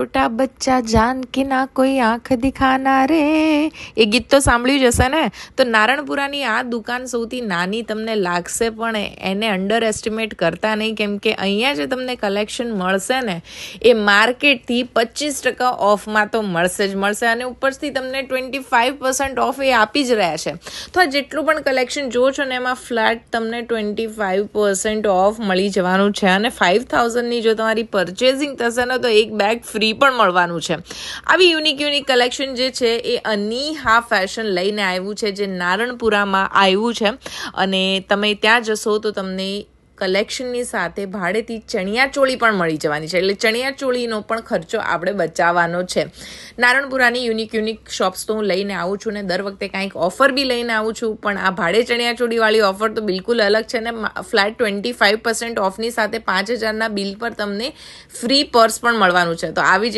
छोटा बच्चा जान के ना कोई आंख दिखाना रे એ ગીત તો સાંભળ્યું જ હશે ને। તો નારણપુરાની આ દુકાન સૌથી નાની તમને લાગશે પણ એને અંડર એસ્ટિમેટ કરતા નહીં, કેમ કે અહીંયા જે તમને કલેક્શન મળશે ને એ માર્કેટથી 25% ઓફમાં તો મળશે જ મળશે, અને ઉપરથી તમને 25% ઓફ એ આપી જ રહ્યા છે। તો આ જેટલું પણ કલેક્શન જુઓ છો ને એમાં ફ્લેટ તમને 25% ઓફ મળી જવાનું છે, અને 5000ની જો તમારી પરચેઝિંગ થશે ને તો એક બેગ ફ્રી પણ મળવાનું છે। આવી યુનિક કલેક્શન જે છે એ અનીહા ફેશન લઈને આવ્યું છે, જે નારણપુરામાં આવ્યું છે, અને તમે ત્યાં જશો તો તમને કલેક્શનની સાથે ભાડેથી ચણિયાચોળી પણ મળી જવાની છે, એટલે ચણિયાચોળીનો પણ ખર્ચો આપણે બચાવવાનો છે। નારણપુરાની યુનિક શોપ્સ તો હું લઈને આવું છું ને દર વખતે કાંઈક ઓફર બી લઈને આવું છું, પણ આ ભાડે ચણિયાચોળીવાળી ઓફર તો બિલકુલ અલગ છે ને ફ્લેટ 25% ઓફની સાથે 5000ના બિલ પર તમને ફ્રી પર્સ પણ મળવાનું છે। તો આવી